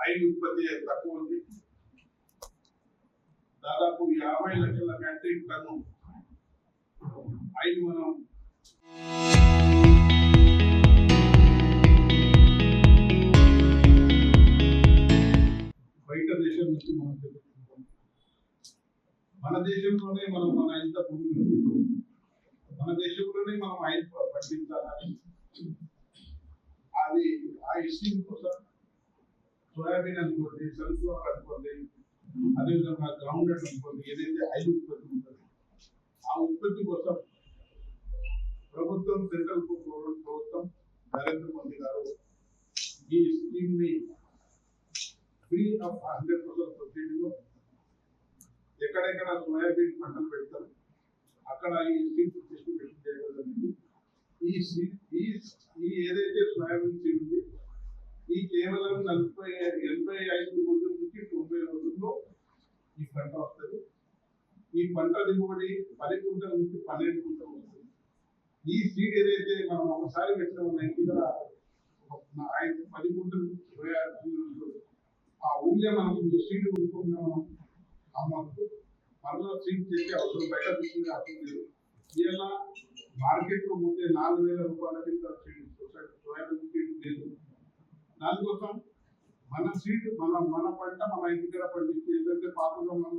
Oil ఉత్పత్తి తక్కువ ఉంది. దాదాపు 50 లక్షల మెట్రిక్ టన్ను ఆయిల్ మనం బయట దేశం నుంచి మనం తెలుసుకుంటాం. మన దేశంలోనే మన ఇంత భూమి ఉంది, మన దేశంలోనే మనం ఆయిల్ పండించాలని అది ఆ ఇష్యూ కోసం సోయాబీన్ అనుకోండి, సన్ఫ్లవర్ అనుకోండి, అదేవిధంగా గ్రౌండ్ నట్ అనుకోండి, ఏదైతే ఆయిల్ ఉత్పత్తి ఉంటుంది ఆ ఉత్పత్తి కోసం ప్రభుత్వం, సెంట్రల్ ప్రభుత్వం నరేంద్ర మోదీ గారు ఈ స్కీమ్ ని ఫ్రీ ఆఫ్ 100% సబ్సిడీలో ఎక్కడెక్కడ సోయాబీన్ పంటలు పెడతారు అక్కడ ఈ సీడ్ డిస్ట్రిబ్యూషన్ చేయడం జరిగింది. ఈ ఏదైతే సోయాబీన్ సీడ్ ఉంది ఈ కేవలం 85 రోజుల నుంచి 90 రోజుల్లో ఈ పంట వస్తుంది. ఈ పంట దిగుబడి 10 క్వింటల్ నుంచి 12 క్వింటల్ వస్తుంది. ఈ సీడ్ ఏదైతే మనం ఒకసారి పెట్టిన ఇక్కడ 10 క్వింటల్ ఆ ఊళ్ళో మనకు ఈ సీడ్ ఉడుకున్న మనం అమ్మకు మరలా సీడ్ చేసే అవసరం బయట తీసుకునే అవసరం లేదు. ఇలా మార్కెట్లో పోతే 4,000 రూపాయల కింద సోయాబీన్ సీడ్ లేదు. దానికోసం మన సీడ్ మన పంట మన ఇంటికాడ పండించి ఏదైతే పాతగా మన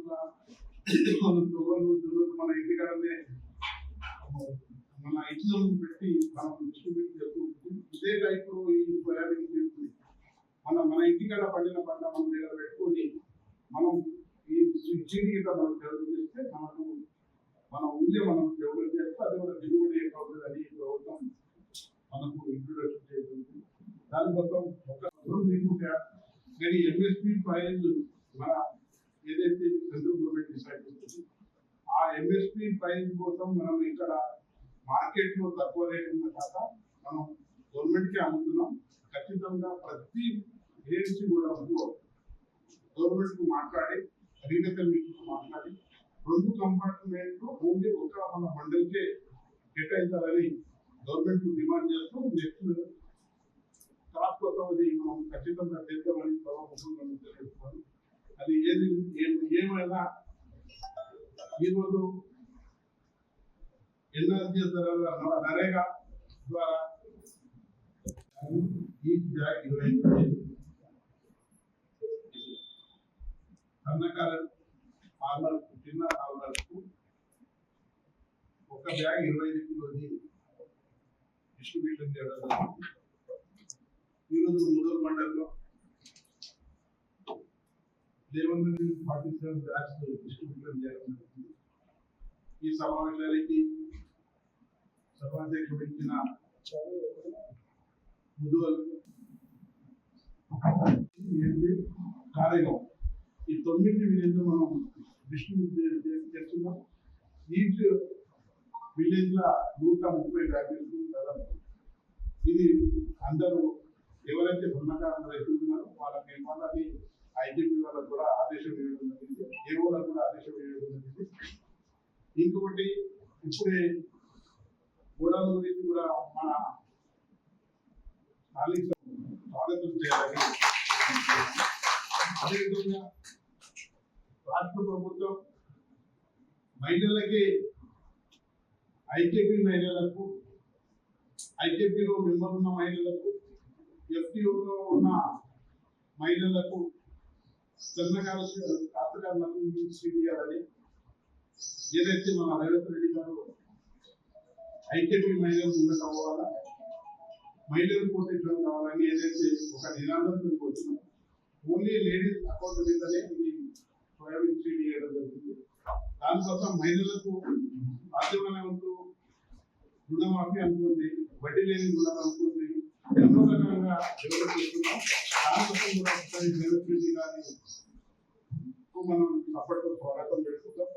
మన ఇంటికాడనే మన ఇంట్లో పెట్టి మనం డిస్ట్రిబ్యూట్ చేస్తూ ఇదే టైప్లో ఈ సోయాబీన్ సీడ్స్ మన ఇంటికాడ పండిన పంట మన దగ్గర పెట్టుకొని మనం ఈ సీడ్ గిట్ట మనం డెవలప్ చేస్తే మనకు మన ఊళ్ళో మనం డెవలప్ చేస్తే అది కూడా దిగుబడి ఎక్కువ అని ప్రభుత్వం మనకు ఇంట్రొడక్షన్ చేస్తుంది. దానికోసం ఒక తీసుకుంటే కానీ ఎంఎస్పీ ప్రైజ్ మన ఏదైతే సెంట్రల్ గవర్నమెంట్ డిసైడ్ చేస్తుంది ఆ ఎంఎస్పీ ప్రైజ్ కోసం మనం ఇక్కడ మార్కెట్లో తక్కువ రేట్ ఉన్న కాక మనం గవర్నమెంట్కి అమ్ముతున్నాం. ఖచ్చితంగా ప్రతి ఏజెన్సీ కూడా గవర్నమెంట్కు మాట్లాడి అగ్రికల్చర్ మినిస్టర్తో మాట్లాడి 2 కంపార్ట్మెంట్లు ఓన్లీ ఒక మన మండలికే కేటాయించాలని గవర్నమెంట్ డిమాండ్ చేస్తూ నెక్స్ట్ క్రాప్ కోసం అది మనం ఖచ్చితంగా చేద్దామని ప్రభుత్వం తెలుసుకోవాలి. అది ఏమైనా ఈరోజు ఎన్ఆర్జీ నరేగా ద్వారా ఈ బ్యాగ్ 25 సన్నకారు ఫార్మర్ చిన్న ఫార్మర్కు ఒక బ్యాగ్ 25 కిలోని డిస్ట్రిబ్యూషన్ చేయడం జరుగుతుంది. ఈరోజు ముదల్ మండలంలో 1147 బ్యాగ్స్ డిస్ట్రిబ్యూషన్ చేయడం జరుగుతుంది. ఈ సమావేశానికి సభాధ్యక్షుడు వహించిన ముదల్ కార్యక్రమం ఈ 9 విలేజ్ మనం డిస్ట్రిబ్యూట్ చేస్తున్నాం. ఈచ్ విలేజ్ లో 130 బ్యాచెస్ దాదాపు. ఇది అందరూ ఎవరైతే సన్నకారు రైతులు ఉన్నారో వాళ్ళకి వాళ్ళని ఐజీపీ వాళ్ళకు కూడా ఆదేశం ఇవ్వడం జరిగింది, ఏఓలకు కూడా ఆదేశం ఇవ్వడం జరిగింది. ఇంకొకటి ఇప్పుడే గోడాల గురించి కూడా మన స్థానిక స్వాగతం చేయాలని, అదేవిధంగా రాష్ట్ర ప్రభుత్వం మహిళలకి ఐకేపీ మహిళలకు, ఐకేపీలో మెంబర్ ఉన్న మహిళలకు, ఎఫ్టీఓలో ఉన్న మహిళలకు, సన్నకారు కాస్తకారులకు చేయాలని ఏదైతే మన రేవంత్ రెడ్డి గారు ఐకేపీ మహిళలు ముందుకు అవ్వాలా, మహిళలు పోటీలో కావాలని ఏదైతే ఒక నినాదంతో వచ్చినాం. ఓన్లీ లేడీస్ అకౌంట్ మీదనే ఇది సోయాబీన్ సీడ్ చేయడం జరుగుతుంది. దానికోసం మహిళలకు సాధ్యమైనంత రుణమాఫీ అనుకుంది, వడ్డీ లేని రుణం అనుకుంది, ఎన్నో రకంగా డెవలప్ చేస్తున్నాం. దానికోసం కూడా ఒకసారి రేవంత్ రెడ్డి గారిని మనం అప్పట్లో స్వాగతం పెట్టుకుంటాం.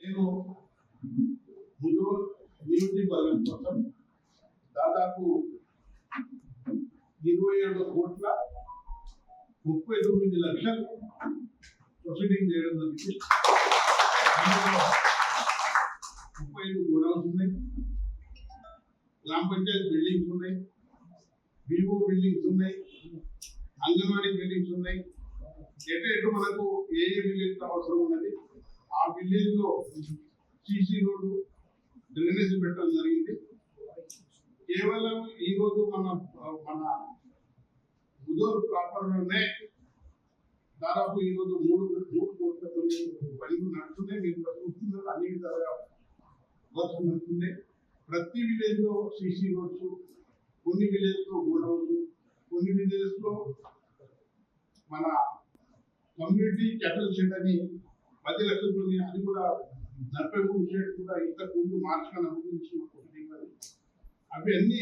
నేను ముదూర్ నియోజకవర్గం కోసం దాదాపు 27,39 లక్షలు ప్రొసీడింగ్ చేయడం జరిగింది. 35 గోడౌన్స్ ఉన్నాయి, గ్రామ పంచాయతీ బిల్డింగ్స్ ఉన్నాయి, వివో బిల్డింగ్స్ ఉన్నాయి, అంగన్వాడీ బిల్డింగ్స్ ఉన్నాయి. ఎటు మనకు ఏ విలేజ్ అవసరం ఉన్నది ఆ విలేజ్ లో సీసీ రోడ్డు డ్రైనేజ్ పెట్టడం జరిగింది. కేవలం ఈ రోజు మన ముదోల్ ప్రాపర్ లోనే దాదాపు ఈ రోజు 3 కోట్లతో పనులు నడుస్తున్నాయి. మీరు చూస్తున్నారు అన్ని విధాలుగా వర్క్ నడుస్తున్నాయి. ప్రతి విలేజ్ లో సీసీ రోడ్స్, కొన్ని విలేజ్ లో గోడౌన్స్, కొన్ని విలేజెస్ లో మన కమ్యూనిటీ క్యాపిటల్ షెడ్ అని 10 లక్షలతో అది కూడా 43 షెడ్ కూడా ఇంతకు ముందు మార్చిగా నమోదు. అవి అన్ని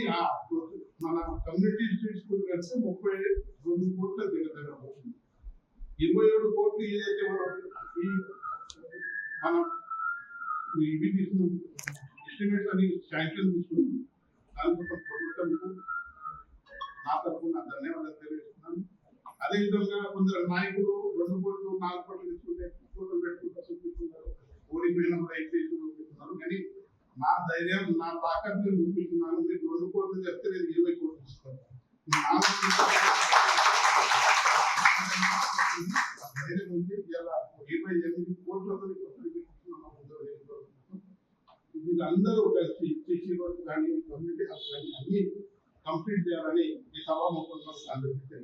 మన కమ్యూనిటీ స్ట్రీట్స్ కూడా కలిసి 32 కోట్ల దగ్గర వస్తుంది. 27 కోట్లు ఏదైతే మనం ఇవి తీసుకున్నాం ఎస్టిమేట్స్ అని శాంక్షన్ తీసుకున్నాం. దానికోసం ప్రభుత్వంకు నా తరఫున ధన్యవాదాలు తెలియజేస్తున్నాను. అదేవిధంగా కొందరు నాయకులు 2 కోట్లు 4 కోట్లు తీసుకుంటే కోట్లు పెట్టుకుంటూ చూపిస్తున్నారు, ఓడిపోయిన రైతు చూపిస్తున్నారు. కానీ నా ధైర్యం నా తాకత్ నేను చూపిస్తున్నాను. మీరు 2 కోట్లు చెప్తే నేను 20 కోట్లు ఇస్తాను. ధైర్యం ఉంది. ఇలా 28 కోట్లతో వీళ్ళందరూ కలిసి సిసి రోడ్డు కానీ కమ్యూనిటీ హాల్ కానీ అన్ని కంప్లీట్ చేయాలని ఈ సభాముఖంగా అందరికీ